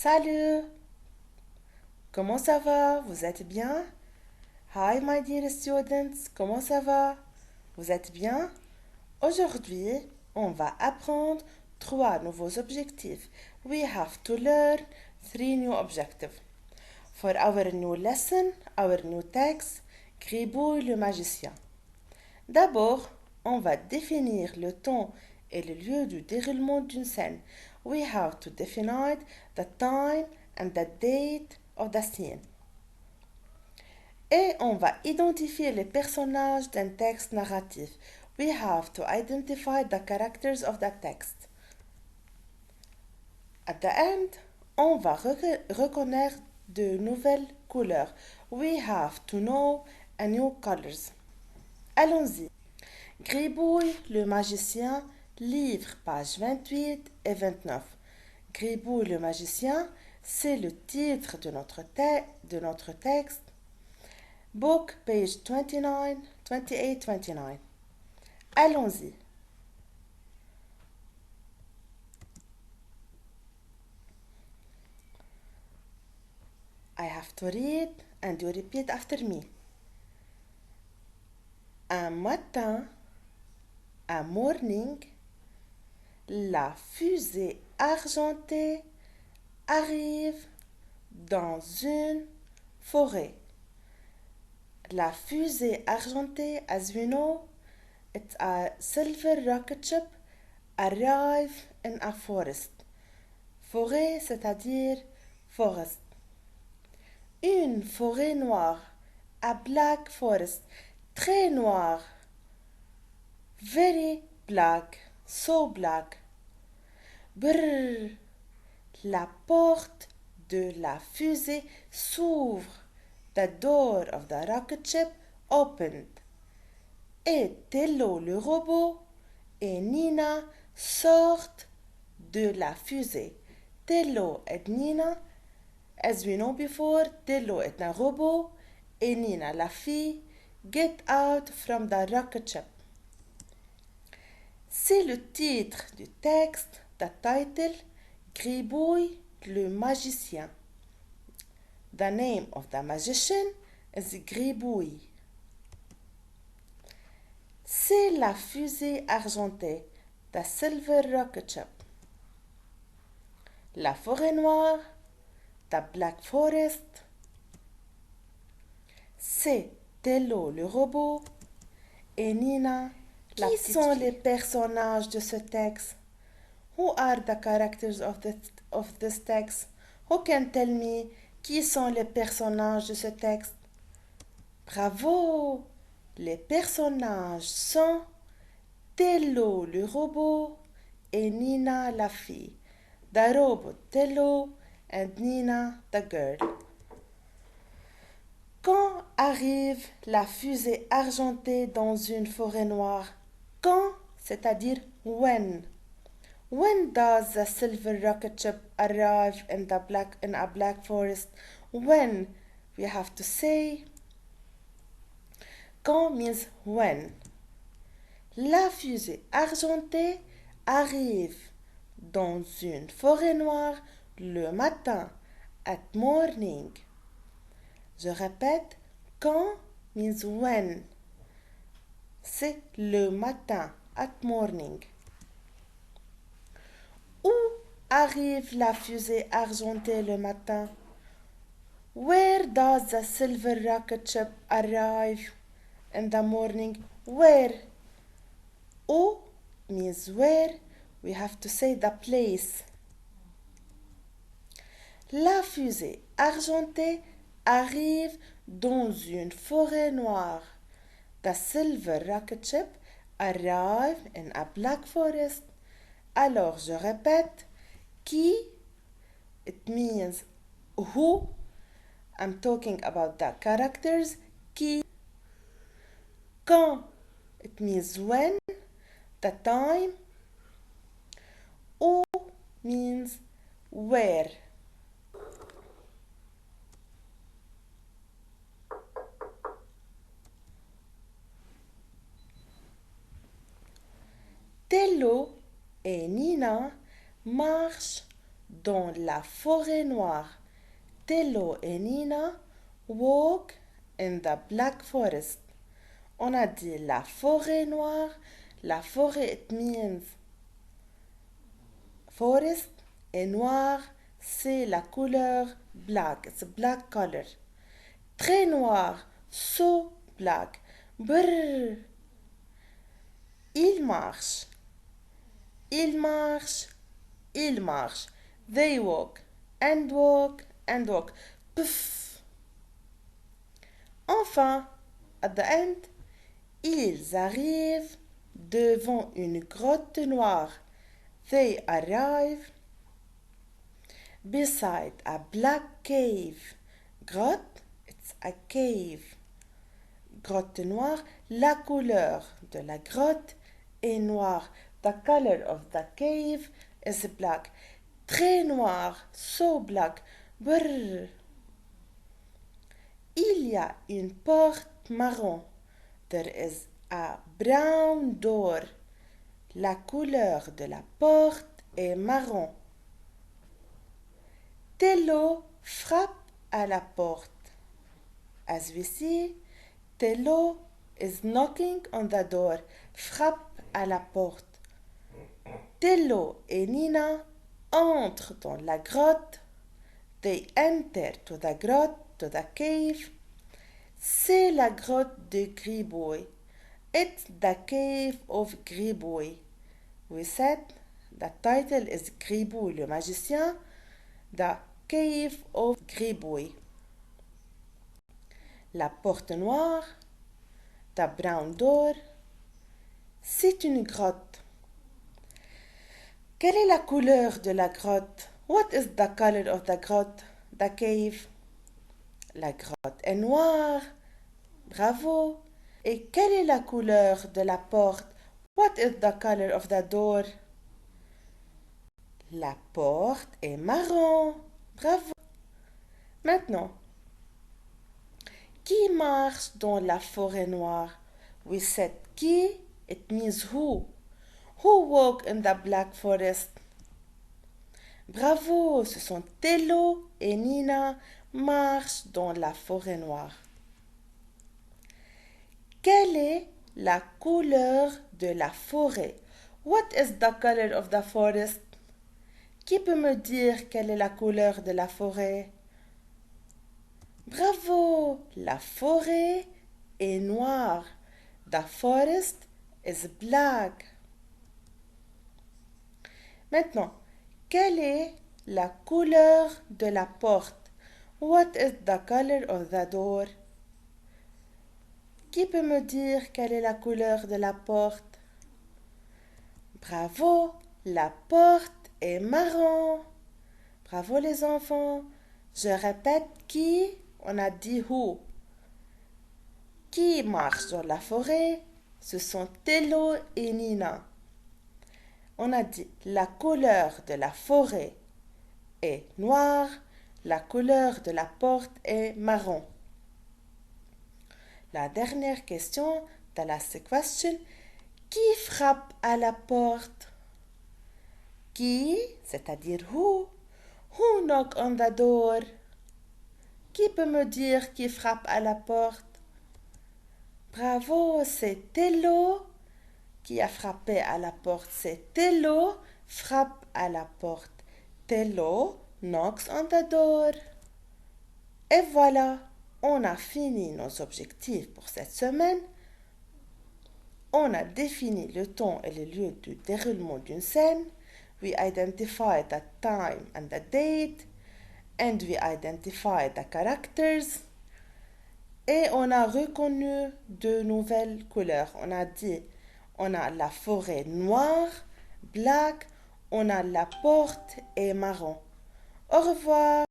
Salut, comment ça va? Vous êtes bien? Hi my dear students, comment ça va? Vous êtes bien? Aujourd'hui, on va apprendre trois nouveaux objectifs. We have to learn three new objectives. For our new lesson, our new text, Gribouille le magicien. D'abord, on va définir le temps et le lieu du déroulement d'une scène. We have to define the time and the date of the scene. Et on va identifier les personnages d'un texte narratif. We have to identify the characters of the text. At the end, on va reconnaître de nouvelles couleurs. We have to know a new colors. Allons-y. Gribouille le magicien, livre pages 28 et 29. Gribouille le magicien, c'est le titre de notre texte. Book page 29, 28, 29. Allons-y. I have to read and you repeat after me. Un matin, un morning, la fusée argentée arrive dans une forêt. La fusée argentée, as we know, it's a silver rocket ship, arrive in a forest. Forêt, c'est-à-dire forest. Une forêt noire, a black forest, très noire. Very black, so black. Brrr, la porte de la fusée s'ouvre. The door of the rocket ship opened. Et Tello le robot et Nina sortent de la fusée. Tello et Nina, as we know before, Tello est un robot et Nina, la fille, get out from the rocket ship. C'est le titre du texte, the title, Gribouille le magicien. The name of the magician is Gribouille. C'est la fusée argentée, the silver rocket ship. La forêt noire, the black forest. C'est Tello le robot et Nina la petite fille. Qui sont les personnages de ce texte? Who are the characters of this text? Who can tell me qui sont les personnages de ce texte? Bravo! Les personnages sont Tello le robot et Nina la fille. The robot Tello and Nina the girl. Quand arrive la fusée argentée dans une forêt noire? Quand, c'est-à-dire when. When does the silver rocket ship arrive in a black forest? When? We have to say quand means when. La fusée argentée arrive dans une forêt noire le matin, at morning. Je répète, quand means when. C'est le matin, at morning. Où arrive la fusée argentée le matin? Where does the silver rocket ship arrive in the morning? Where? Où means where. We have to say the place. La fusée argentée arrive dans une forêt noire. The silver rocket ship arrive in a black forest. Alors, je répète, qui, it means who. I'm talking about the characters. Qui, quand, it means when, the time. Où means where. Tello et Nina marchent dans la forêt noire. Tello et Nina walk in the black forest. On a dit la forêt noire. La forêt, it means forest. Et noir, c'est la couleur black. It's a black color. Très noir, so black. Brrr. Il marche. Il marche. Il marche. They walk. And walk. And walk. Puff. Enfin, at the end, ils arrivent devant une grotte noire. They arrive beside a black cave. Grotte, it's a cave. Grotte noire, la couleur de la grotte est noire. The color of the cave is black. Très noir, so black. Brrr. Il y a une porte marron. There is a brown door. La couleur de la porte est marron. Tello frappe à la porte. As we see, Tello is knocking on the door. Frappe à la porte. Tello et Nina entrent dans la grotte. They enter to the grotte, to the cave. C'est la grotte de Gribouille. It's the cave of Gribouille. We said the title is Gribouille le magicien. The cave of Gribouille. La porte noire, the brown door, c'est une grotte. Quelle est la couleur de la grotte? What is the color of the grotte? The cave. La grotte est noire. Bravo. Et quelle est la couleur de la porte? What is the color of the door? La porte est marron. Bravo. Maintenant, qui marche dans la forêt noire? We said qui, it means who. Who walk in the black forest? Bravo, ce sont Tello et Nina marchent dans la forêt noire. Quelle est la couleur de la forêt? What is the color of the forest? Qui peut me dire quelle est la couleur de la forêt? Bravo! La forêt est noire. The forest is black. Maintenant, quelle est la couleur de la porte? What is the color of the door? Qui peut me dire quelle est la couleur de la porte? Bravo! La porte est marron. Bravo les enfants. Je répète qui? On a dit who. Qui marche dans la forêt? Ce sont Tello et Nina. On a dit la couleur de la forêt est noire, la couleur de la porte est marron. La dernière question, the last question, qui frappe à la porte? Qui, c'est-à-dire who? Who knock on the door? Qui peut me dire qui frappe à la porte? Bravo, c'est Tello qui a frappé à la porte. C'est Tello frappe à la porte. Tello knocks on the door. Et voilà, on a fini nos objectifs pour cette semaine. On a défini le temps et le lieu du déroulement d'une scène. We identified the time and the date. And we identified the characters. Et on a reconnu de nouvelles couleurs. On a dit, on a la forêt noire, black, on a la porte et marron. Au revoir.